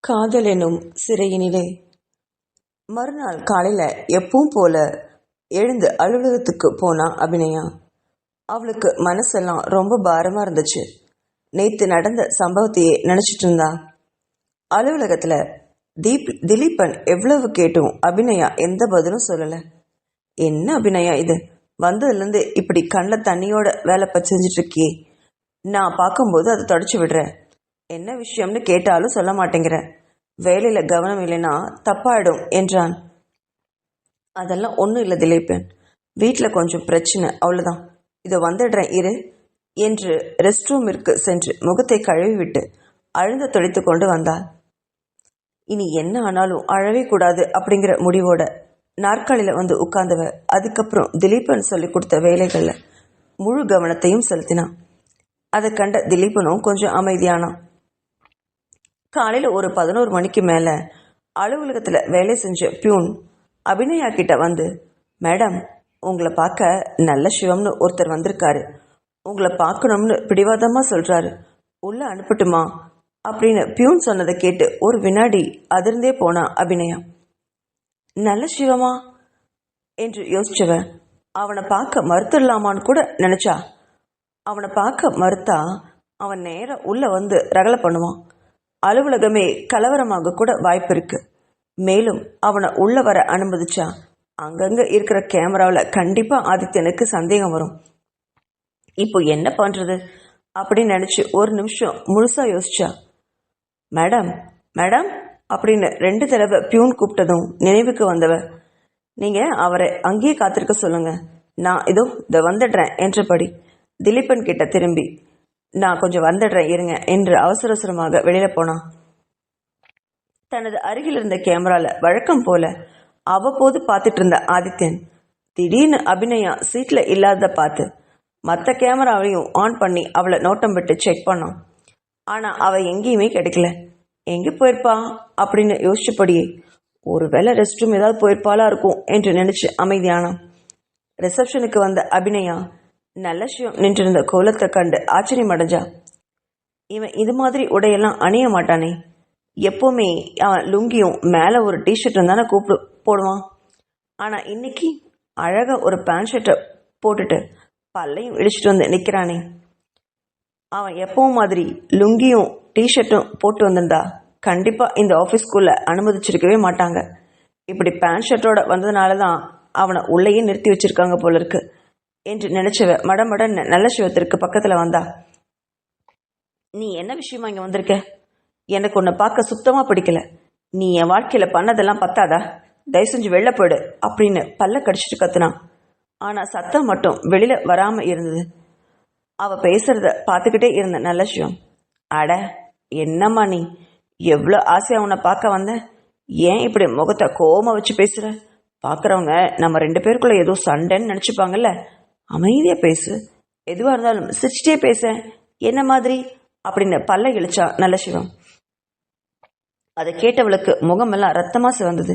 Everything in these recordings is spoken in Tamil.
காதல் எனும் சிறையினிலே மறுநாள் காலையில எப்பவும் போல எழுந்து அலுவலகத்துக்கு போனா அபிநயா. அவளுக்கு மனசெல்லாம் ரொம்ப பாரமா இருந்துச்சு. நேத்து நடந்த சம்பவத்தையே நினைச்சிட்டு இருந்தா. அலுவலகத்துல திலீபன் எவ்வளவு கேட்டும் அபிநயா எந்த பதிலும் சொல்லல. என்ன அபிநயா இது, வந்ததுல இருந்து இப்படி கண்ணில் தண்ணியோட வேலை செஞ்சுட்டு இருக்கியே, நான் பார்க்கும்போது அதை தொடச்சு விடுறேன். என்ன விஷயம்னு கேட்டாலும் சொல்ல மாட்டேங்கிற, வேலையில கவனம் இல்லைன்னா தப்பாயிடும் என்றான். அதெல்லாம் ஒன்றும் இல்லை திலீபன், வீட்டில் கொஞ்சம் பிரச்சனை, அவ்வளோதான். இதை வந்துடுறேன் இரு என்று ரெஸ்ட் ரூமிற்கு சென்று முகத்தை கழுவி விட்டு அழுந்த தொலைத்து கொண்டு வந்தாள். இனி என்ன ஆனாலும் அழவே கூடாது அப்படிங்கிற முடிவோட நாற்காலியில் வந்து உட்கார்ந்தவ அதுக்கப்புறம் திலீபன் சொல்லி கொடுத்த வேலைகளில் முழு கவனத்தையும் செலுத்தினான். அதை கண்ட திலீபனும் கொஞ்சம் அமைதியானான். காலையில் ஒரு 11 மணிக்கு மேலே அலுவலகத்தில் வேலை செஞ்ச பியூன் அபிநயா கிட்ட வந்து, மேடம், உங்களை பார்க்க நல்ல சிவம்னு ஒருத்தர் வந்திருக்காரு, உங்களை பார்க்கணும்னு பிடிவாதமாக சொல்கிறாரு, உள்ளே அனுப்பட்டுமா அப்படின்னு பியூன் சொன்னதை கேட்டு ஒரு வினாடி அதிர்ந்தே போனா அபிநயா. நல்ல சிவமா என்று யோசிச்சவ அவனை பார்க்க மறுத்துடலாமான்னு கூட நினச்சா. அவனை பார்க்க மறுத்தா அவன் நேராக உள்ளே வந்து ரகலை பண்ணுவான். அலுவலகமே கலவரமாக கூட வாய்ப்பு இருக்கு. மேலும் அவனை உள்ள வர அனுமதிச்சா அங்கங்க இருக்கிற கேமராவில் கண்டிப்பா ஆதித்யனுக்கு சந்தேகம் வரும். இப்போ என்ன பண்றது அப்படின்னு நினைச்சு ஒரு நிமிஷம் முழுசா யோசிச்சா. மேடம் மேடம் அப்படின்னு 2 தடவை பியூன் கூப்பிட்டதும் நினைவுக்கு வந்தவ, நீங்க அவரை அங்கேயே காத்திருக்க சொல்லுங்க, நான் இதை வந்துடுறேன் என்றபடி திலீபன் கிட்ட திரும்பி, நான் கொஞ்சம் வந்துடுறேன் இருங்க என்று அவசர அவசரமாக வெளியில போனான். தனது அருகில் இருந்த கேமரால வழக்கம் போல அவ்வப்போது பார்த்துட்டு இருந்த ஆதித்யன் திடீர்னு அபிநயா சீட்ல இல்லாத பார்த்து மற்ற கேமராவையும் ஆன் பண்ணி அவளை நோட்டம் விட்டு செக் பண்ணான். ஆனா அவ எங்கேயுமே கிடைக்கல. எங்க போயிருப்பா அப்படின்னு யோசிச்சபடியே ஒருவேளை ரெஸ்ட் ரூம் ஏதாவது போயிருப்பாளா இருக்கும் என்று நினைச்சு அமைதியானான். ரிசப்ஷனுக்கு வந்த அபிநயா நல்ல சிவம் நின்றிருந்த கோலத்தை கண்டு ஆச்சரியம் அடைஞ்சா. இவன் இது மாதிரி உடையெல்லாம் அணிய மாட்டானே, எப்பவுமே அவன் லுங்கியும் மேலே ஒரு டிஷர்ட்டும் தானே போடுவான். ஆனால் இன்னைக்கு அழகாக ஒரு பேண்ட் ஷர்ட்டை போட்டுட்டு பல்லையும் இடிச்சிட்டு வந்து நிற்கிறானே. அவன் எப்பவும் மாதிரி லுங்கியும் டிஷர்ட்டும் போட்டு வந்திருந்தா கண்டிப்பாக இந்த ஆஃபீஸ்க்குள்ளே அனுமதிச்சிருக்கவே மாட்டாங்க. இப்படி பேண்ட் ஷர்ட்டோட வந்ததுனால தான் அவனை உள்ளேயே நிறுத்தி வச்சிருக்காங்க போல இருக்கு என்று நினைச்சவ மடமடன் நல்ல சிவத்திற்கு பக்கத்தில் வந்தா. நீ என்ன விஷயமா இங்கே வந்திருக்க? எனக்கு உன்னை பார்க்க சுத்தமாக பிடிக்கல. நீ என் வாழ்க்கையில் பண்ணதெல்லாம் பத்தாதா? தயவு செஞ்சு வெளில போயிடு அப்படின்னு பல்ல கடிச்சிட்டு கத்துனான். ஆனால் சத்தம் மட்டும் வெளியில வராமல் இருந்தது. அவள் பேசுறத பார்த்துக்கிட்டே இருந்த நல்ல சிவம், அட என்னம்மா நீ, எவ்வளோ ஆசையாக உன்னை பார்க்க வந்த, ஏன் இப்படி முகத்தை கோவமாக வச்சு பேசுகிற? பார்க்குறவங்க நம்ம 2 பேருக்குள்ள ஏதோ சண்டைன்னு நினச்சிப்பாங்கல்ல, அமைதியா பேசு, எதுவாக இருந்தாலும் சிரிச்சிட்டே பேச, என்ன மாதிரி அப்படின்னு பல்ல இழிச்சா நல்ல சிவம். அதை கேட்டவளுக்கு முகமெல்லாம் ரத்தமா சிவந்தது,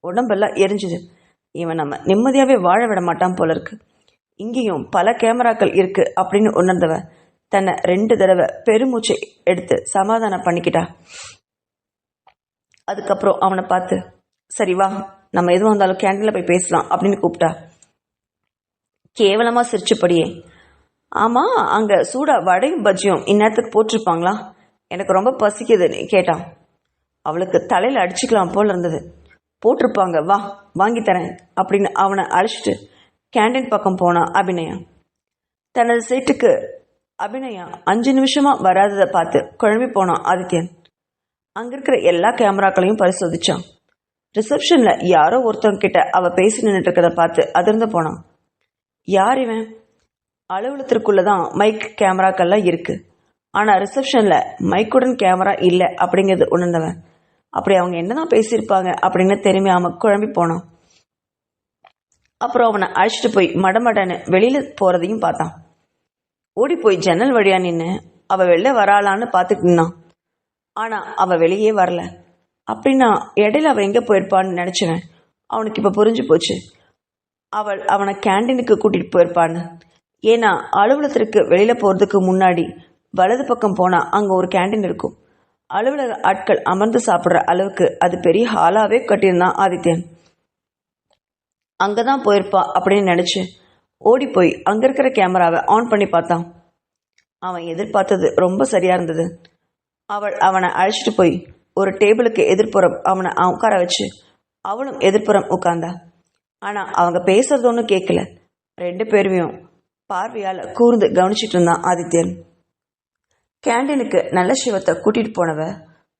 உடம்பெல்லாம் எரிஞ்சுது. இவன் நம்ம நிம்மதியாவே வாழ விட மாட்டான் போல இருக்கு. இங்கேயும் பல கேமராக்கள் இருக்கு அப்படின்னு உணர்ந்தவ தன்னை 2 தடவை பெருமூச்சை எடுத்து சமாதானம் பண்ணிக்கிட்டா. அதுக்கப்புறம் அவனை பார்த்து, சரி வா, நம்ம எதுவும் வந்தாலும் கேண்டீன்ல போய் பேசலாம் அப்படின்னு கூப்பிட்டா. கேவலமாக சிரிச்சபடியே, ஆமாம், அங்கே சூடா வடையும் பஜ்ஜியும் இந்நேரத்துக்கு போட்டிருப்பாங்களா? எனக்கு ரொம்ப பசிக்குதுன்னு கேட்டான். அவளுக்கு தலையில் அடிச்சுக்கலாம் போல இருந்தது. போட்டிருப்பாங்க, வா வாங்கி தரேன் அப்படின்னு அவனை அழைச்சிட்டு கேண்டீன் பக்கம் போனான் அபிநயா. தனது சீட்டுக்கு அபிநயா 5 நிமிஷமா வராததை பார்த்து குழம்பி போனான் ஆதித்யன். அங்கே இருக்கிற எல்லா கேமராக்களையும் பரிசோதிச்சான். ரிசப்ஷனில் யாரோ ஒருத்தவங்க கிட்ட அவள் பேசி நின்றுட்டு இருக்கிறத பார்த்து அதிர்ந்து போனான். யார் இவன்? அலுவலகத்திற்குள்ளதான் மைக் கேமராக்கள்லாம் இருக்கு, ஆனால் ரிசப்ஷனில் மைக்குடன் கேமரா இல்லை அப்படிங்கிறது உணர்ந்தவன். அப்படி அவங்க என்னதான் பேசியிருப்பாங்க அப்படின்னு தெரியாமல் குழம்பி போனான். அப்புறம் அவனை அழைச்சிட்டு போய் மடமடன்னு வெளியில் போகிறதையும் பார்த்தான். ஓடி போய் ஜன்னல் வழியா நின்று அவள் வெளில வராளான்னு பார்த்துட்டு நின்னான். ஆனால் அவள் வெளியே வரல. அப்படின்னா இடையில அவள் எங்கே போயிருப்பான்னு நினச்சிவன் அவனுக்கு இப்போ புரிஞ்சு போச்சு. அவனை கேண்டீனுக்கு கூட்டிகிட்டு போயிருப்பான்னு. ஏன்னா அலுவலகத்திற்கு வெளியில் போகிறதுக்கு முன்னாடி வலது பக்கம் போனால் அங்கே ஒரு கேண்டீன் இருக்கும். அலுவலக ஆட்கள் அமர்ந்து சாப்பிட்ற அளவுக்கு அது பெரிய ஹாலாவே கட்டியிருந்தான் ஆதித்யன். அங்கதான் போயிருப்பா அப்படின்னு நினைச்சு ஓடி போய் அங்க இருக்கிற கேமராவை ஆன் பண்ணி பார்த்தான். அவன் எதிர்பார்த்தது ரொம்ப சரியா இருந்தது. அவள் அவனை அழைச்சிட்டு போய் ஒரு டேபிளுக்கு எதிர்ப்புறம் அவனை உட்கார வச்சு அவளும் எதிர்ப்புறம் உட்கார்ந்தா. ஆனா அவங்க பேசுறது ஒன்றும் கேட்கல. 2 பேரையும் பார்வையால் கூர்ந்து கவனிச்சிட்டு இருந்தான் ஆதித்யன். கேண்டீனுக்கு நல்ல சிவத்தை கூட்டிட்டு போனவ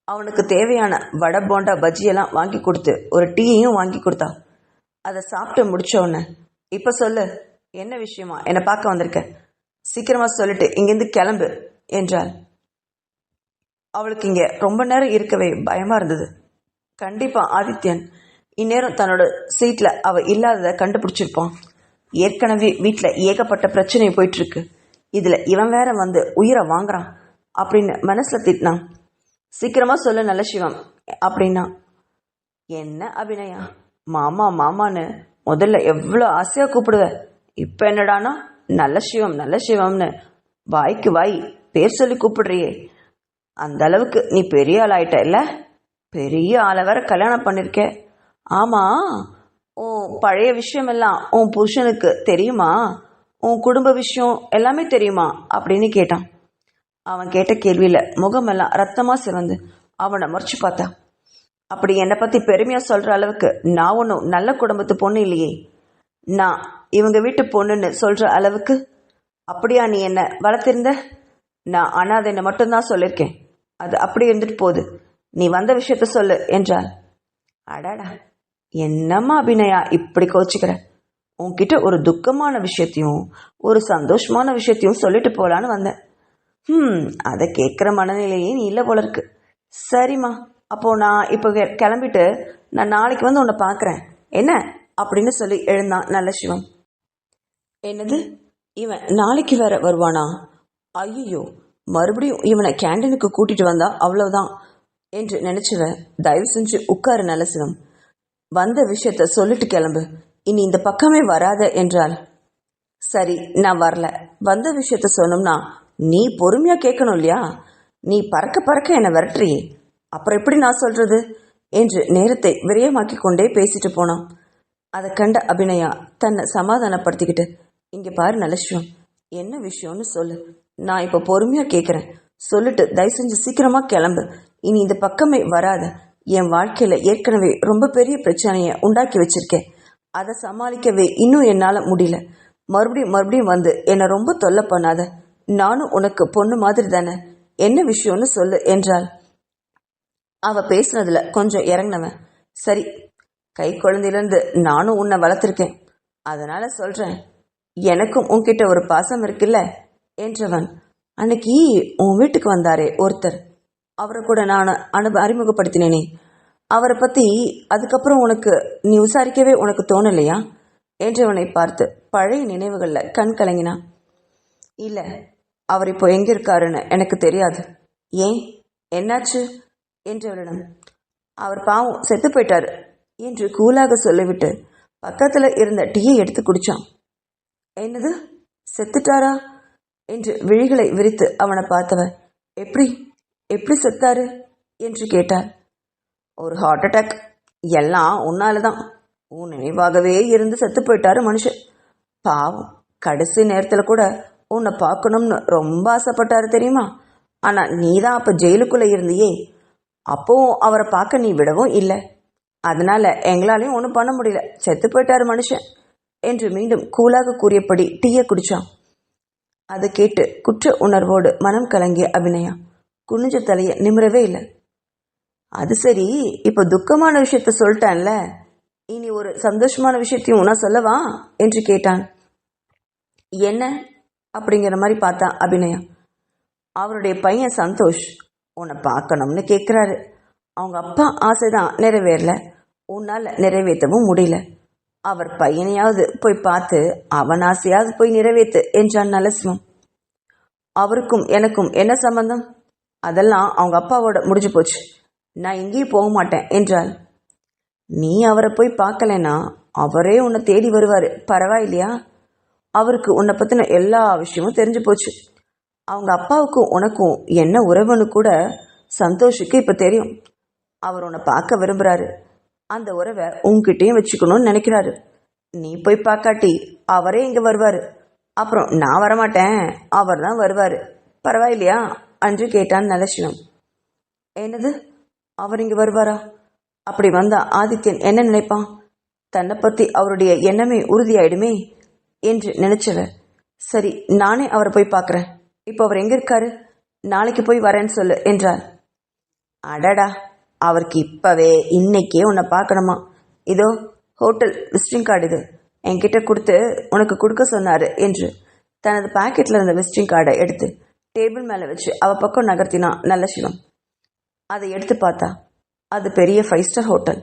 அவனுக்கு தேவையான வடை போண்டா பஜ்ஜியெல்லாம் வாங்கி கொடுத்து ஒரு டீயையும் வாங்கி கொடுத்தா. அதை சாப்பிட்டு முடிச்ச உடனே, இப்ப சொல்லு, என்ன விஷயமா என்னை பார்க்க வந்திருக்க, சீக்கிரமா சொல்லிட்டு இங்கிருந்து கிளம்பு என்றாள். அவளுக்கு இங்க ரொம்ப நேரம் இருக்கவே பயமா இருந்தது. கண்டிப்பா ஆதித்யன் இந்நேரம் தன்னோட சீட்ல அவ இல்லாததை கண்டுபிடிச்சிருப்பான். ஏற்கனவே வீட்டுல ஏகப்பட்ட பிரச்சனை போயிட்டு இருக்கு, இதுல இவன் வேற வந்து உயிரை வாங்குறான் அப்படின்னு மனசுல திட்டினான். சீக்கிரமா சொல்லு நல்ல சிவம் அப்படின்னா. என்ன அபிநயா, மாமா மாமான்னு முதல்ல எவ்வளோ ஆசையா கூப்பிடுவ, இப்ப என்னடானா நல்ல சிவம் நல்ல சிவம்னு வாய்க்கு வாய் பேர் சொல்லி கூப்பிடுறியே. அந்த அளவுக்கு நீ பெரிய ஆளாயிட்ட இல்ல, பெரிய ஆளை வேற கல்யாணம் பண்ணிருக்க. ஆமா, உன் பழைய விஷயம் எல்லாம் உன் புருஷனுக்கு தெரியுமா, உன் குடும்ப விஷயம் எல்லாமே தெரியுமா அப்படின்னு கேட்டான். அவன் கேட்ட கேள்வியில முகமெல்லாம் ரத்தமா சிவந்து அவனை மறைச்சு பார்த்தா. அப்படி என்னை பத்தி பெருமையா சொல்ற அளவுக்கு நான் ஒன்றும் நல்ல குடும்பத்து பொண்ணு இல்லையே, நான் இவங்க வீட்டு பொண்ணுன்னு சொல்ற அளவுக்கு அப்படியா நீ என்ன வளர்த்திருந்த? நான் அனாதைன்னு மட்டும்தான் சொல்லியிருக்கேன், அது அப்படி இருந்துட்டு போகுது, நீ வந்த விஷயத்த சொல்லு என்றாள். அடாடா, என்னம்மா அபிநயா இப்படி கோச்சிக்கிற, உன்கிட்ட ஒரு துக்கமான விஷயத்தையும் ஒரு சந்தோஷமான விஷயத்தையும் சொல்லிட்டு போலான்னு வந்தேன். அதை கேட்குற மனநிலையே நீ இல்லை போல இருக்கு. சரிம்மா, அப்போ நான் இப்போ கிளம்பிட்டு நான் நாளைக்கு வந்து உன்னை பார்க்குறேன் என்ன அப்படின்னு சொல்லி எழுந்தான் நல்ல சிவம். என்னது, இவன் நாளைக்கு வேற வருவானா? ஐயோ, மறுபடியும் இவனை கேண்டீனுக்கு கூட்டிட்டு வந்தா அவ்வளவுதான் என்று நினைச்சுவன். தயவு செஞ்சு உட்காரு நல்ல சிவம், வந்த விஷயத்த சொல்லிட்டு கிளம்பு, இனி இந்த பக்கமே வராத என்றாள். சரி, நான் வரல, வந்த விஷயத்த சொன்னோம்னா நீ பொறுமையா கேட்கணும் இல்லையா, நீ பறக்க பறக்க என்னை விரட்டுறியே, அப்புறம் எப்படி நான் சொல்றது என்று நேரத்தை விரயமாக்கி கொண்டே பேசிட்டு போனான். அதை கண்ட அபிநயா தன்னை சமாதானப்படுத்திக்கிட்டு, இங்க பாரு நல்ல விஷயம், என்ன விஷயம்னு சொல்லு, நான் இப்போ பொறுமையா கேட்குறேன், சொல்லிட்டு தயவு செஞ்சு சீக்கிரமா கிளம்பு, இனி இந்த பக்கமே வராத, என் வாழ்க்கையில ஏற்கனவே ரொம்ப பெரிய பிரச்சனையை உண்டாக்கி வச்சிருக்கேன், அதை சமாளிக்கவே இன்னும் என்னால முடியல, மறுபடியும் மறுபடியும் வந்து என்னை ரொம்ப தொல்லை பண்ணாத, நானும் உனக்கு பொண்ணு மாதிரி தானே, என்ன விஷயம்னு சொல்லு என்றாள். அவ பேசுனதுல கொஞ்சம் இறங்கினவன், சரி, கை குழந்தையிலிருந்து நானும் உன்னை வளர்த்துருக்கேன், அதனால சொல்றேன், எனக்கும் உன்கிட்ட ஒரு பாசம் இருக்குல்ல என்றவன். அன்னைக்கு உன் வீட்டுக்கு வந்தாரே ஒருத்தர், அவரை கூட நான் அறிமுகப்படுத்தினேனே, அவரை பத்தி அதுக்கப்புறம் உனக்கு நீ விசாரிக்கவே உனக்கு தோணலையா என்றவனை பார்த்து பழைய நினைவுகள்ல கண் கலங்கினான். இல்ல, அவர் இப்போ எங்க இருக்காருன்னு எனக்கு தெரியாது. ஏன், என்னாச்சு என்றவளிடம், அவர் பாவம் செத்து போயிட்டாரு என்று கூலாக சொல்லிவிட்டு பக்கத்துல இருந்த டீயை எடுத்து குடிச்சான். என்னது, செத்துட்டாரா என்று விழிகளை விரித்து அவனை பார்த்தவன், எப்படி எப்படி செத்தாரு என்று கேட்டார். ஒரு ஹார்ட் அட்டாக், எல்லாம் உன்னாலதான், உன் நினைவாகவே இருந்து செத்து போயிட்டாரு மனுஷன், பாவம், கடைசி நேரத்துல கூட உன்னை பார்க்கணும்னு ரொம்ப ஆசைப்பட்டாரு தெரியுமா, ஆனா நீதான் அப்ப ஜெயிலுக்குள்ள இருந்தியே, அப்பவும் அவரை பார்க்க நீ விடவும் இல்லை, அதனால எங்களாலையும் ஒன்றும் பண்ண முடியல, செத்து போயிட்டாரு மனுஷன் என்று மீண்டும் கூலாக கூறியபடி டீயை குடிச்சான். அதை கேட்டு குற்ற உணர்வோடு மனம் கலங்கிய அபிநயா குனிஞ்ச தலையை நிமிரவே இல்லை. அது சரி, இப்ப துக்கமான விஷயத்த சொல்லிட்டான்ல, இனி ஒரு சந்தோஷமான விஷயத்தையும் நான் சொல்லவா என்று கேட்டான். என்ன அப்படிங்கிற மாதிரி பார்த்தான் அபிநயா. அவருடைய பையன் சந்தோஷ் உன்னை பார்க்கணும்னு கேட்குறாரு, அவங்க அப்பா ஆசைதான் நிறைவேறல, உன்னால் நிறைவேற்றவும் முடியல, அவர் பையனையாவது போய் பார்த்து அவன் ஆசையாவது போய் நிறைவேற்று என்றான் நலசிவம். அவருக்கும் எனக்கும் என்ன சம்பந்தம், அதெல்லாம் அவங்க அப்பாவோட முடிஞ்சு போச்சு, நான் எங்கேயும் போக மாட்டேன் என்றாள். நீ அவரை போய் பார்க்கலன்னா அவரே உன்னை தேடி வருவார், பரவாயில்லையா, அவருக்கு உன்னை பற்றின எல்லா விஷயமும் தெரிஞ்சு போச்சு, அவங்க அப்பாவுக்கும் உனக்கும் என்ன உறவுன்னு கூட சந்தோஷுக்கு இப்போ தெரியும். அவர் உன்னை பார்க்க விரும்புகிறாரு. அந்த உறவை உன்கிட்டயும் வச்சுக்கணும்னு நினைக்கிறாரு. நீ போய் பார்க்காட்டி அவரே இங்கே வருவார். அப்புறம் நான் வரமாட்டேன், அவர் தான் வருவார். பரவாயில்லையா என்று கேட்டான் நல்லசிவம். என்னது, அவர் இங்கே வருவாரா? அப்படி வந்தா ஆதித்யன் என்ன நினைப்பான்? தன்னை பற்றி அவருடைய எண்ணமே உறுதியாயிடுமே என்று நினைச்சவ, சரி நானே அவரை போய் பார்க்குறேன். இப்போ அவர் எங்கே இருக்காரு? நாளைக்கு போய் வரேன்னு சொல்லு என்றார். அடடா, அவருக்கு இப்போவே இன்னைக்கே உன்னை பார்க்கணுமா? இதோ ஹோட்டல் விசிட்டிங் கார்டு, இது என்கிட்ட கொடுத்து உனக்கு கொடுக்க சொன்னார் என்று தனது பாக்கெட்டில் இருந்த விசிட்டிங் கார்டை எடுத்து டேபிள் மேலே வச்சு அவள் பக்கம் நகர்த்தினான் நல்லசிவம். அதை எடுத்து பார்த்தா அது பெரிய 5 ஸ்டார் ஹோட்டல்.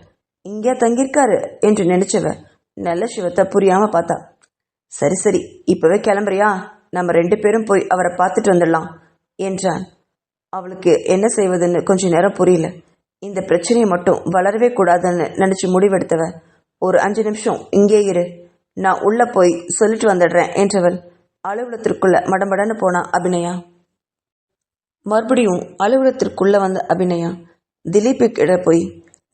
இங்கே தங்கியிருக்காரு என்று நினைச்சவ நல்லசிவத்தை புரியாமல் பார்த்தா. சரி சரி, இப்போவே கிளம்புறியா? நம்ம 2 பேரும் போய் அவரை பார்த்துட்டு வந்துடலாம் என்றான். அவளுக்கு என்ன செய்வதுன்னு கொஞ்ச நேரம் புரியல. இந்த பிரச்சனையை மட்டும் வளரவே கூடாதுன்னு நினச்சி முடிவெடுத்தவ, ஒரு 5 நிமிஷம் இங்கே இரு, நான் உள்ளே போய் சொல்லிட்டு வந்துடுறேன் என்றவள் அலுவலகத்திற்குள்ள மடமடன்னு போனா அபிநயா. மறுபடியும் அலுவலகத்திற்குள்ள வந்த அபிநயா திலீப்புக்கிட்ட போய்,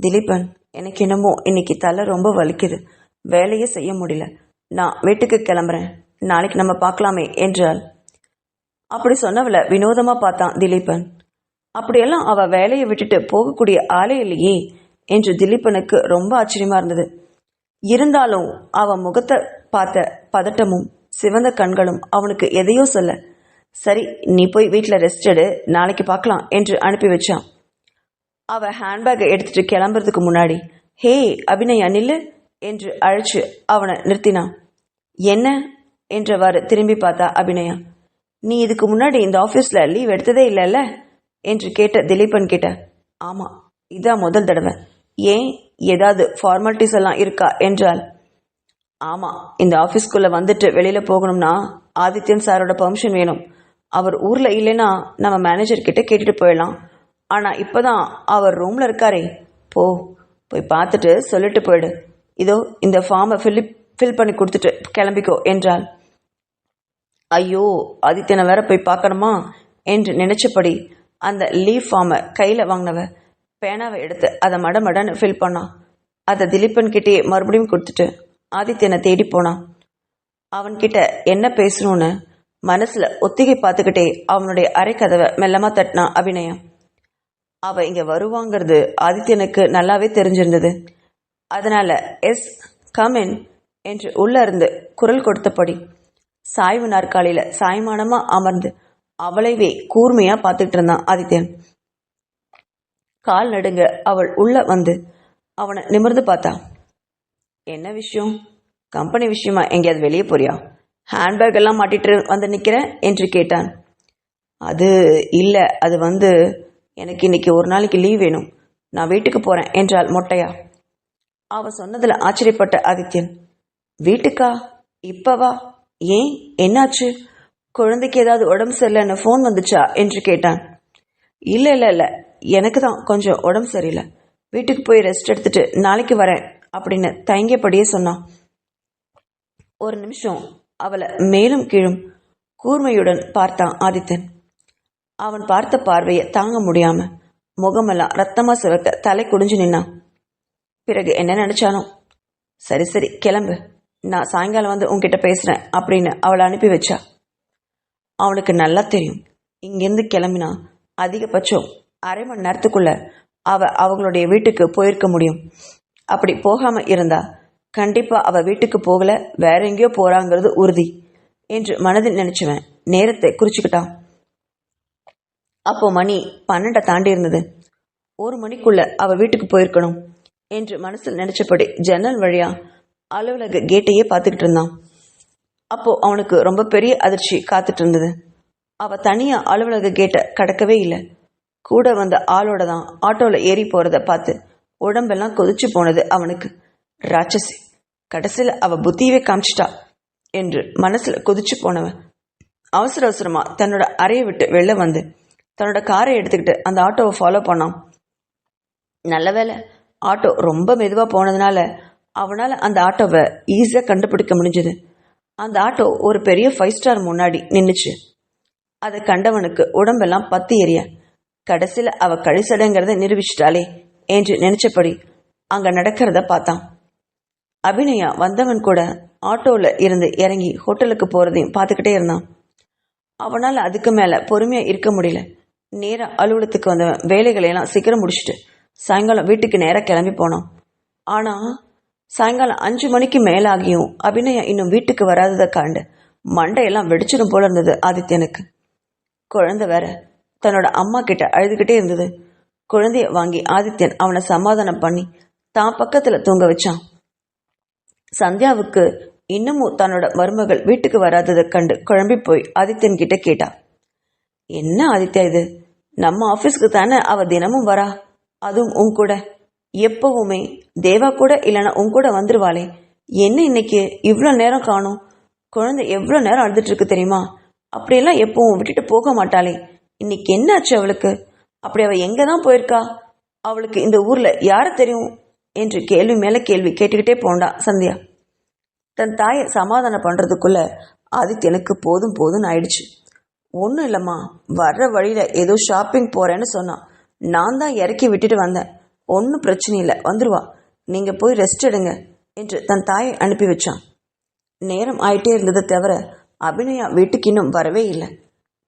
திலீபன், எனக்கு என்னமோ இன்னைக்கு தலை ரொம்ப வலிக்குது, வேலையே செய்ய முடியல, நான் வீட்டுக்கு கிளம்புறேன், நாளைக்கு நம்ம பார்க்கலாமே என்றாள். அப்படி சொன்னவளை வினோதமாக பார்த்தான் திலீபன். அப்படியெல்லாம் அவள் வேலையை விட்டுட்டு போகக்கூடிய ஆளே இல்லையே என்று திலீபனுக்கு ரொம்ப ஆச்சரியமாக இருந்தது. இருந்தாலும் அவன் முகத்தை பார்த்த பதட்டமும் சிவந்த கண்களும் அவனுக்கு எதையோ சொல்ல, சரி நீ போய் வீட்டில் ரெஸ்ட் எடு, நாளைக்கு பார்க்கலாம் என்று அனுப்பி வச்சான். அவள் ஹேண்ட்பேக்கை எடுத்துட்டு கிளம்புறதுக்கு முன்னாடி, ஹே அபிநயா நில்லு என்று அழைச்சு அவனை நிறுத்தினான். என்ன என்றவாறு திரும்பி பார்த்தா அபிநயா. நீ இதுக்கு முன்னாடி இந்த ஆஃபீஸில் லீவ் எடுத்ததே இல்லைல்ல என்று கேட்ட திலீபன் கிட்ட, ஆமாம் இதான் முதல் தடவை. ஏன், ஏதாவது ஃபார்மாலிட்டிஸ் எல்லாம் இருக்கா என்றால், ஆமாம், இந்த ஆஃபீஸ்க்குள்ளே வந்துட்டு வெளியில் போகணும்னா ஆதித்யன் சாரோட பர்மிஷன் வேணும். அவர் ஊரில் இல்லைன்னா நம்ம மேனேஜர்கிட்ட கேட்டுட்டு போயிடலாம். ஆனால் இப்போ தான் அவர் ரூமில் இருக்காரே, போய் பார்த்துட்டு சொல்லிட்டு போயிடு. இதோ இந்த ஃபார்மை ஃபில் பண்ணி கொடுத்துட்டு கிளம்பிக்கோ என்றாள். ஐயோ, ஆதித்யனை வேற போய் பார்க்கணுமா என்று நினைச்சபடி அந்த லீவ் ஃபார்மை கையில் வாங்கினவ பேனாவை எடுத்து அதை மடமடன்னு ஃபில் பண்ணான். அதை திலீபன் கிட்டே மறுபடியும் கொடுத்துட்டு ஆதித்யனை தேடி போனான். அவன்கிட்ட என்ன பேசணும்னு மனசில் ஒத்திகை பார்த்துக்கிட்டே அவனுடைய அரை கதவை மெல்லமாக தட்டினான் அபிநயம். அவள் இங்கே வருவாங்கிறது ஆதித்யனுக்கு நல்லாவே தெரிஞ்சிருந்தது. அதனால எஸ் கம் இன் என்று உள்ள இருந்து குரல் கொடுத்தபடி சாய்வு நாற்காலியில் சாய்மானமாக அமர்ந்து அவளைவே கூர்மையாக பார்த்துக்கிட்டு இருந்தான் ஆதித்யன். கால் நடுங்க அவள் உள்ள வந்து அவனை நிமிர்ந்து பார்த்தா. என்ன விஷயம்? கம்பெனி விஷயமா எங்கேயாவது வெளியே போறியா? ஹேண்ட்பேக் எல்லாம் மாட்டிட்டு வந்து நிற்கிறேன் என்று கேட்டான். அது இல்லை, அது வந்து எனக்கு இன்னைக்கு ஒரு நாளைக்கு லீவ் வேணும், நான் வீட்டுக்கு போகிறேன் என்றாள் மொட்டையா. அவள் சொன்னதில் ஆச்சரியப்பட்ட ஆதித்யன், வீட்டுக்கா? இப்பவா? ஏன், என்னாச்சு? குழந்தைக்கு ஏதாவது உடம்பு சரியில்லைன்னு ஃபோன் வந்துச்சா என்று கேட்டான். இல்லை இல்லை இல்லை, எனக்கு தான் கொஞ்சம் உடம்பு சரியில்லை, வீட்டுக்கு போய் ரெஸ்ட் எடுத்துட்டு நாளைக்கு வரேன் அப்படின்னு தயங்கியபடியே சொன்னான். ஒரு நிமிஷம் அவளை மேலும் கீழும் கூர்மையுடன் பார்த்தான் ஆதித்தன். அவன் பார்த்த பார்வையை தாங்க முடியாம முகமெல்லாம் ரத்தமா சிவக்க தலை குடிஞ்சு நின்னான். பிறகு என்ன நினைச்சானோ, சரி சரி கிளம்பு, நான் சாயங்காலம் வந்து உன்கிட்ட பேசுறேன் அப்படின்னு அவளை அனுப்பி வச்சா. அவனுக்கு நல்லா தெரியும், இங்கிருந்து கிளம்பினா அதிகபட்சம் அரை மணி நேரத்துக்குள்ள அவங்களுடைய வீட்டுக்கு போயிருக்க முடியும். அப்படி போகாம இருந்தா கண்டிப்பா அவ வீட்டுக்கு போகல, வேற எங்கேயோ போறாங்கிறது உறுதி என்று மனதில் நினைச்சுவன் நேரத்தை குறிச்சுக்கிட்டான். அப்போ மணி 12 தாண்டி இருந்தது. 1 மணிக்குள்ள அவ வீட்டுக்கு போயிருக்கணும் என்று மனசில் நினைச்சபடி ஜன்னல் வழியா அலுவலக கேட்டையே பார்த்துக்கிட்டு இருந்தான். அப்போ அவனுக்கு ரொம்ப பெரிய அதிர்ச்சி காத்துட்டு இருந்தது. அவ தனியா அலுவலக கேட்டை கடக்கவே இல்லை. கூட வந்த ஆளோட தான் ஆட்டோல ஏறி போறத பார்த்து உடம்பெல்லாம் கொதிச்சு போனது அவனுக்கு. ராட்சசி, கடைசியில் அவ புத்தியவே காமிச்சிட்டா என்று மனசுல கொதிச்சு போனவன் அவசர அவசரமா தன்னோட அறையை விட்டு வெளில வந்து தன்னோட காரை எடுத்துக்கிட்டு அந்த ஆட்டோவை ஃபாலோ பண்ணான். நல்ல வேலை, ஆட்டோ ரொம்ப மெதுவாக போனதுனால அவனால் அந்த ஆட்டோவை ஈஸியாக கண்டுபிடிக்க முடிஞ்சது. அந்த ஆட்டோ ஒரு பெரிய 5 ஸ்டார் முன்னாடி நின்றுச்சு. அதை கண்டவனுக்கு உடம்பெல்லாம் பத்தி எரிய கடைசியில் அவ கழிசடைங்கிறத நிரூபிச்சிட்டாளே என்று நினைச்சபடி அங்க நடக்கிறத பார்த்தான். அபிநயா வந்தவன் கூட ஆட்டோல இருந்து இறங்கி ஹோட்டலுக்கு போறதையும் பார்த்துக்கிட்டே இருந்தான். அவனால் அதுக்கு மேல பொறுமையா இருக்க முடியல. நேரா அலுவலகத்துக்கு வந்தவன் வேலைகளையெல்லாம் சீக்கிரம் முடிச்சுட்டு சாயங்காலம் வீட்டுக்கு நேராக கிளம்பி போனான். ஆனா சாயங்காலம் 5 மணிக்கு மேலாகியும் அபிநயா இன்னும் வீட்டுக்கு வராததை காண்டு மண்டையெல்லாம் வெடிச்சிடும் போல இருந்தது ஆதித்யனுக்கு. குழந்தை வேற தன்னோட அம்மா கிட்ட அழுதுகிட்டே இருந்தது. குழந்தைய வாங்கி ஆதித்யன் அவனை சமாதானம் பண்ணி தான் பக்கத்துல தூங்க வச்சான். சந்தியாவுக்கு இன்னமும் தன்னோட மருமகள் வீட்டுக்கு வராததை கண்டு குழம்பி போய் ஆதித்யன் கிட்ட கேட்டா, என்ன ஆதித்யா இது, நம்ம ஆபீஸ்க்கு தானே அவ தினமும் வரா, அதுவும் உன் கூட, எப்பவுமே தேவா கூட இல்லைன்னா உன் கூட வந்துருவாளே, என்ன இன்னைக்கு இவ்வளோ நேரம் காணும், குழந்தை எவ்வளோ நேரம் அழுதுட்டு இருக்கு தெரியுமா, அப்படியெல்லாம் எப்பவும் விட்டுட்டு போக மாட்டாளே, இன்னைக்கு என்ன ஆச்சு அவளுக்கு, அப்படி அவ எங்க தான் போயிருக்கா, அவளுக்கு இந்த ஊர்ல யார தெரியும் என்று கேள்வி மேல கேள்வி கேட்டுக்கிட்டே போண்டா சந்தியா. தன் தாயை சமாதானம் பண்றதுக்குள்ள ஆதித்யனுக்கு போதும் போதும்னு ஆயிடுச்சு. ஒன்றும் இல்லைம்மா, வர்ற வழியில ஏதோ ஷாப்பிங் போறேன்னு சொன்னான், நான் தான் இறக்கி விட்டுட்டு வந்தேன், ஒன்றும் பிரச்சனை இல்லை வந்துருவா, நீங்க போய் ரெஸ்ட் எடுங்க என்று தன் தாயை அனுப்பி வச்சான். நேரம் ஆயிட்டே இருந்ததை தவிர அபிநயா வீட்டுக்கு இன்னும் வரவே இல்லை.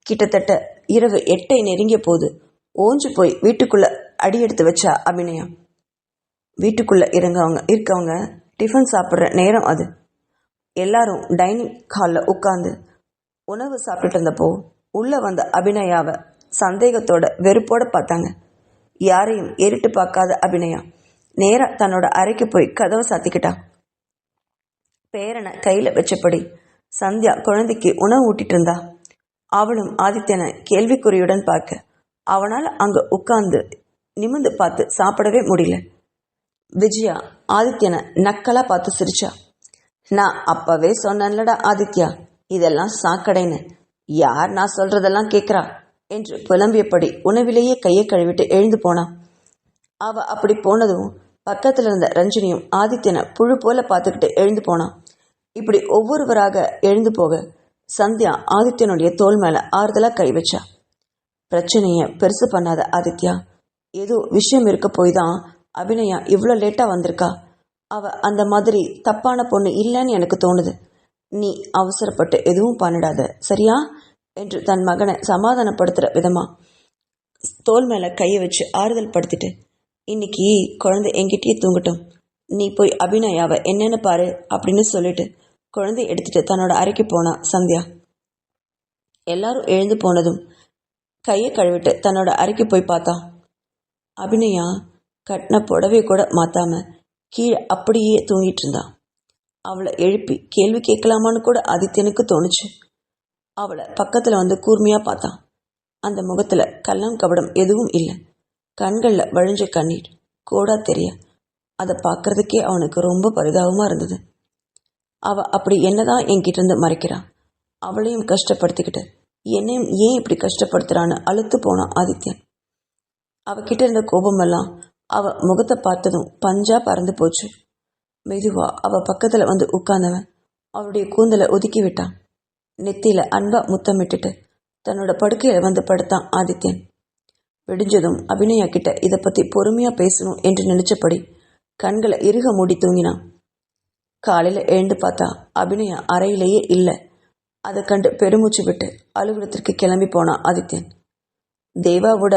கிட்டத்தட்ட இரவு 8 நெருங்கிய போது ஓஞ்சு போய் வீட்டுக்குள்ள அடி எடுத்து வச்சா அபிநயா. வீட்டுக்குள்ள இருக்கவங்க டிஃபன் சாப்பிட்ற நேரம் அது. எல்லாரும் டைனிங் ஹாலில் உட்காந்து உணவு சாப்பிட்டுட்டு இருந்தப்போ உள்ள வந்த அபிநயாவை சந்தேகத்தோட வெறுப்போட பார்த்தாங்க. யாரையும் ஏறிட்டு பார்க்காத அபிநயா நேரா தன்னோட அறைக்கு போய் கதவை சாத்திக்கிட்டா. பேரனை கையில வச்சபடி சந்தியா குழந்தைக்கு உணவு ஊட்டிட்டு இருந்தா. அவளும் ஆதித்யனை கேள்விக்குறியுடன் பார்க்க அவனால் அங்க உட்கார்ந்து நிமிந்து பார்த்து சாப்பிடவே முடியல. விஜயா ஆதித்யனை நக்கலா பார்த்து சிரிச்சா. நான் அப்பவே சொன்னேன்லடா ஆதித்யா, இதெல்லாம் சாக்கடைன்னு, யார் நான் சொல்றதெல்லாம் கேட்கிறா என்று புலம்பியபடி உணவிலேயே கையை கழுவிட்டு எழுந்து போனான். அவ அப்படி போனதும் பக்கத்துல இருந்த ரஞ்சினியும் ஆதித்யனை புழு போல பார்த்துக்கிட்டு எழுந்து போனான். இப்படி ஒவ்வொருவராக எழுந்து போக சந்தியா ஆதித்யனுடைய தோள் மேல ஆறுதலா கை வச்சா. பிரச்சனைய பெருசு பண்ணாத ஆதித்யா, ஏதோ விஷயம் இருக்க போய் தான் அபிநயா இவ்வளோ லேட்டா வந்திருக்கா, அவ அந்த மாதிரி தப்பான பொண்ணு இல்லைன்னு எனக்கு தோணுது, நீ அவசரப்பட்டு எதுவும் பண்ணிடாத சரியா என்று தன் மகனை சமாதானப்படுத்துற விதமா தோல் மேல கையை வச்சு ஆறுதல் படுத்திட்டு, இன்னைக்கு குழந்தை என்கிட்டயே தூங்கட்டும், நீ போய் அபிநயாவை என்னன்னு பாரு அப்படின்னு சொல்லிட்டு குழந்தை எடுத்துட்டு தன்னோட அறைக்கு போனா சந்தியா. எல்லாரும் எழுந்து போனதும் கையை கழுவிட்டு தன்னோட அறைக்கு போய் பார்த்தா. அபிநயா கட்டின புடவை கூட மாத்தாம கீழே அப்படியே தூங்கிட்டு இருந்தான். அவளை எழுப்பி கேள்வி கேட்கலாமான்னு கூட ஆதித்யனுக்கு தோணுச்சு. அவளை பக்கத்துல வந்து கூர்மையா பார்த்தான். அந்த முகத்துல கள்ளம் கபடம் எதுவும் இல்லை. கண்கள்ல வழிஞ்ச கண்ணீர் கோடா தெரிய அதை பார்க்கறதுக்கே அவனுக்கு ரொம்ப பரிதாபமா இருந்தது. அவ அப்படி என்னதான் என்கிட்ட இருந்து மறைக்கிறா, அவளையும் கஷ்டப்படுத்திக்கிட்டு என்னையும் ஏன் இப்படி கஷ்டப்படுத்துறான்னு அழுத்து போனான் ஆதித்யன். அவகிட்ட இருந்த கோபமெல்லாம் அவ முகத்தை பார்த்ததும் பஞ்சா பறந்து போச்சு. மெதுவா அவ பக்கத்துல வந்து உட்கார்ந்தவன் அவளுடைய கூந்தலை ஒதுக்கி விட்டான். நெத்தியில அன்பா முத்தமிட்டுட்டு தன்னோட படுக்கையில வந்து படுத்தான் ஆதித்யன். விடிஞ்சதும் அபிநயா கிட்ட இதை பத்தி பொறுமையா பேசணும் என்று நினைச்சபடி கண்களை இறுக மூடி தூங்கினான். காலையில எழுந்து பார்த்தா அபிநயா அறையிலேயே இல்லை. அதை கண்டு பெருமூச்சு விட்டு அலுவலகத்திற்கு கிளம்பி போனான் ஆதித்யன். தேவாவோட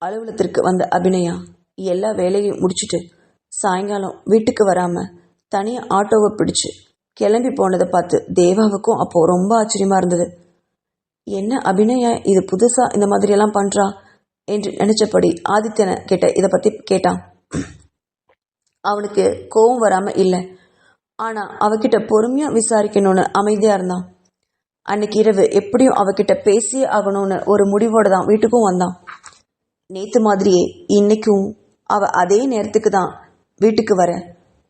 அலுவலகத்திற்கு வந்த அபிநயா எல்லா வேலையும் முடிச்சுட்டு சாயங்காலம் வீட்டுக்கு வராம தனியா ஆட்டோவை பிடிச்சு கிளம்பி போனதை பார்த்து தேவாவுக்கும் அப்போ ரொம்ப ஆச்சரியமா இருந்தது. என்ன அபிநயா இது புதுசா இந்த மாதிரி எல்லாம் பண்றா என்று நினைச்சபடி ஆதித்யனை கிட்ட இதை பத்தி கேட்டான். அவனுக்கு கோபம் வராம இல்லை, ஆனா அவகிட்ட பொறுமையா விசாரிக்கணும்னு அமைதியா இருந்தான். அன்னைக்கு இரவு எப்படியும் அவகிட்ட பேசியே ஆகணும்னு ஒரு முடிவோட தான் வீட்டுக்கும் வந்தான். நேத்து மாதிரியே இன்னைக்கும் அவ அதே நேரத்துக்கு தான் வீட்டுக்கு வர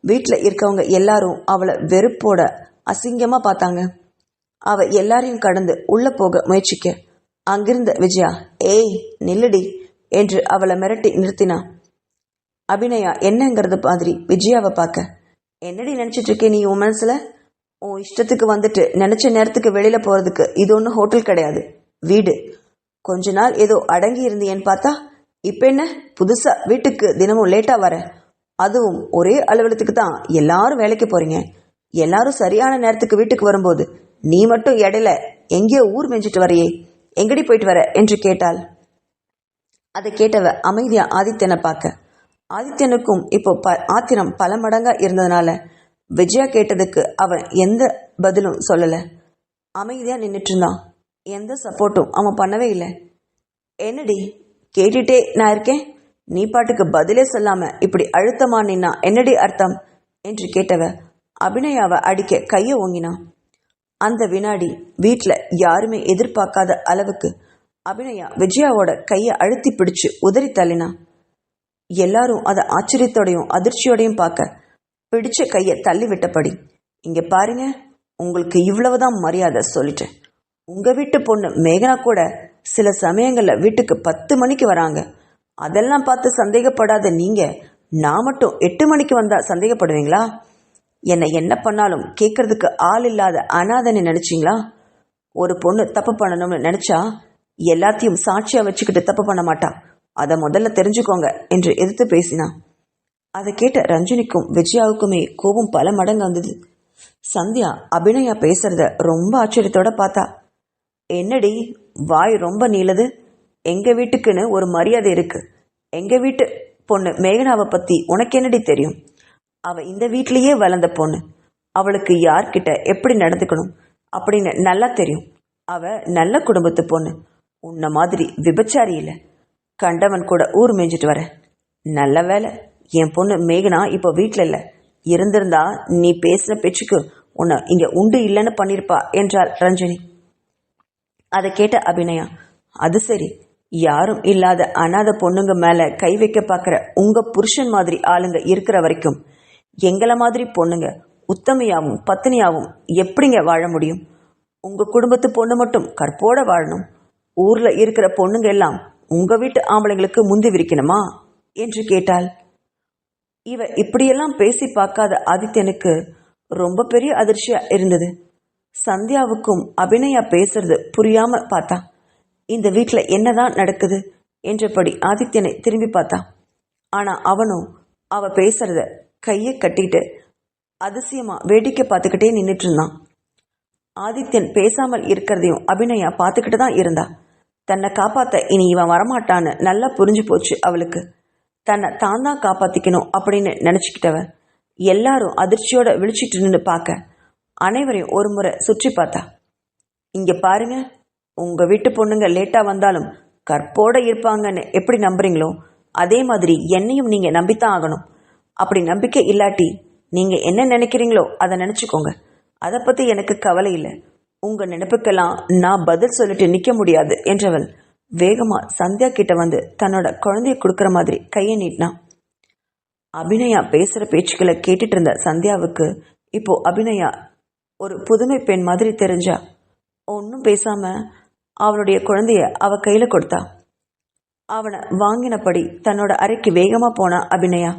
வீட்டில் இருக்கவங்க எல்லாரும் அவளை வெறுப்போட அசிங்கமா பார்த்தாங்க. அவ எல்லாரையும் கடந்து உள்ள போக முயற்சிக்க அங்கிருந்த விஜயா ஏய் நில்லுடி என்று அவளை மிரட்டி நிறுத்தினா. அபிநயா என்னங்கிறது மாதிரி விஜயாவை பார்க்க, என்னடி நினைச்சிட்டு இருக்கே நீ உன் மனசுல, உன் இஷ்டத்துக்கு வந்துட்டு நினைச்ச நேரத்துக்கு வெளியில போறதுக்கு இது ஒன்றும் ஹோட்டல் கிடையாது, வீடு, கொஞ்ச நாள் ஏதோ அடங்கி இருந்தியேன்னு பார்த்தா இப்ப என்ன புதுசா வீட்டுக்கு தினமும் லேட்டா வர, அதுவும் ஒரே அலுவலகத்துக்கு தான் எல்லாரும் வேலைக்கு போறீங்க. எல்லாரும் சரியான நேரத்துக்கு வீட்டுக்கு வரும்போது நீ மட்டும் இடையில எங்கேயோ ஊர் மெஞ்சிட்டு வரையே, எங்கடி போயிட்டு வர என்று கேட்டாள். அதை கேட்டவ அமைதியா ஆதித்யனை பார்க்க, ஆதித்யனுக்கும் இப்போ ஆத்திரம் பல மடங்கா இருந்ததுனால விஜயா கேட்டதுக்கு அவன் எந்த பதிலும் சொல்லல. அமைதியா நின்றுட்டு இருந்தான். எந்த சப்போர்ட்டும் அவன் பண்ணவே இல்லை. என்னடி கேட்டுட்டே நான் இருக்கேன், நீ பாட்டுக்கு பதிலே சொல்லாம இப்படி அழுத்தமா நின்னா என்னடி அர்த்தம் என்று கேட்டவ அபிநயாவை அடிக்க கையை ஓங்கினான். அந்த வினாடி வீட்டில் யாருமே எதிர்பார்க்காத அளவுக்கு அபிநயா விஜயாவோட கையை அழுத்தி பிடிச்சு உதறி தள்ளினா. எல்லாரும் அதை ஆச்சரியத்தோடையும் அதிர்ச்சியோடையும் பார்க்க பிடிச்ச கையை தள்ளி விட்டபடி, இங்க பாருங்க, உங்களுக்கு இவ்வளவுதான் மரியாதை சொல்லிட்டேன். உங்க வீட்டு பொண்ணு மேகனா கூட சில சமயங்கள்ல வீட்டுக்கு 10 மணிக்கு வராங்க. அதெல்லாம் பார்த்து சந்தேகப்படாத நீங்க நான் மட்டும் 8 மணிக்கு வந்தா சந்தேகப்படுவீங்களா? என்னை என்ன பண்ணாலும் கேட்கறதுக்கு ஆள் இல்லாத அனாதனை நினைச்சிங்களா? ஒரு பொண்ணு தப்பு பண்ணணும்னு நினைச்சா எல்லாத்தையும் சாட்சியா வச்சுக்கிட்டு தப்பு பண்ண மாட்டா, அதை முதல்ல தெரிஞ்சுக்கோங்க என்று எதிர்த்து பேசினான். அதை கேட்ட ரஞ்சினிக்கும் விஜயாவுக்குமே கோபம் பல மடங்கு வந்தது. சந்தியா அபிநயா பேசுறத ரொம்ப ஆச்சரியத்தோட பார்த்தா. என்னடி வாய் ரொம்ப நீளது, எங்க வீட்டுக்குன்னு ஒரு மரியாதை இருக்கு. எங்க வீட்டு பொண்ணு மேகனாவை பத்தி உனக்கு என்னடி தெரியும்? அவ இந்த வீட்லயே வளர்ந்த பொண்ணு. அவளுக்கு யார்கிட்ட எப்படி நடந்துக்கணும் அப்படின்னு நல்லா தெரியும். அவ நல்ல குடும்பத்து பொண்ணு. உன்ன மாதிரி விபச்சாரி இல்லை. கண்டவன் கூட ஊர் மேய்ஞ்சிட்டு வர. நல்ல வேலை என் பொண்ணு மேகனா இப்போ வீட்டில் இல்லை. இருந்திருந்தா நீ பேசின பேச்சுக்கு உன்னை இங்க உண்டு இல்லைன்னு பண்ணிருப்பா என்றாள் ரஞ்சினி. அதை கேட்ட அபிநயா, அது சரி, யாரும் இல்லாத அனாத பொண்ணுங்க மேல கை வைக்க பார்க்குற உங்க புருஷன் மாதிரி ஆளுங்க இருக்கிற வரைக்கும் எங்களை மாதிரி பொண்ணுங்க உத்தமையாவும் பத்தினியாவும் எப்படிங்க வாழ முடியும்? உங்க குடும்பத்து பொண்ணு மட்டும் கற்போட வாழணும். ஊர்ல இருக்கிற பொண்ணுங்க எல்லாம் உங்க வீட்டு ஆம்பளைங்களுக்கு முந்தி விரிக்கணுமா என்று கேட்டாள். இவ இப்படியெல்லாம் பேசி பார்க்காத ஆதித்யனுக்கு ரொம்ப பெரிய அதிர்ச்சியா இருந்தது. சந்தியாவுக்கும் அபிநயா பேசுறது புரியாம பார்த்தா. இந்த வீட்டில் என்னதான் நடக்குது என்றபடி ஆதித்யனை திரும்பி பார்த்தா. ஆனா அவனும் அவ பேசுறத கையை கட்டிட்டு அதிசயமா வேடிக்கை பார்த்துக்கிட்டே நின்றுட்டு இருந்தான். ஆதித்யன் பேசாமல் இருக்கிறதையும் அபிநயா பார்த்துக்கிட்டு தான் இருந்தா. தன்னை காப்பாத்த இனி இவன் வரமாட்டான்னு நல்லா புரிஞ்சு போச்சு அவளுக்கு. தன்னை தான் தான் காப்பாத்திக்கணும் அப்படின்னு நினைச்சுக்கிட்டவன் எல்லாரும் அதிர்ச்சியோட விழிச்சிட்டு நின்று பார்க்க அனைவரையும் ஒரு முறை சுற்றி பார்த்தா. இங்க பாருங்க, உங்க வீட்டு பொண்ணுங்க லேட்டா வந்தாலும் கற்போட இருப்பாங்கன்னு எப்படி நம்புறீங்களோ அதே மாதிரி என்னையும் நீங்க நம்பித்தான் ஆகணும். அப்படி நம்பிக்கை இல்லாட்டி நீங்க என்ன நினைக்கிறீங்களோ அதை நினைச்சுக்கோங்க. அதை பத்தி எனக்கு கவலை இல்லை. உங்க நினைப்புக்கெல்லாம் நான் பதில் சொல்லிட்டு நிக்க முடியாது என்றவள் வேகமா சந்தியா கிட்ட வந்து தன்னோட குழந்தைய கொடுக்கற மாதிரி கையை நீட்டினான். அபிநயா பேசுற பேச்சுக்களை கேட்டுட்டு இருந்த சந்தியாவுக்கு இப்போ அபிநயா ஒரு புதுமை பெண் மாதிரி தெரிஞ்சா. ஒன்னும் பேசாம அவளுடைய குழந்தைய அவ கையில கொடுத்தா. அவனை வாங்கினபடி தன்னோட அறைக்கு வேகமா போனா அபிநயா.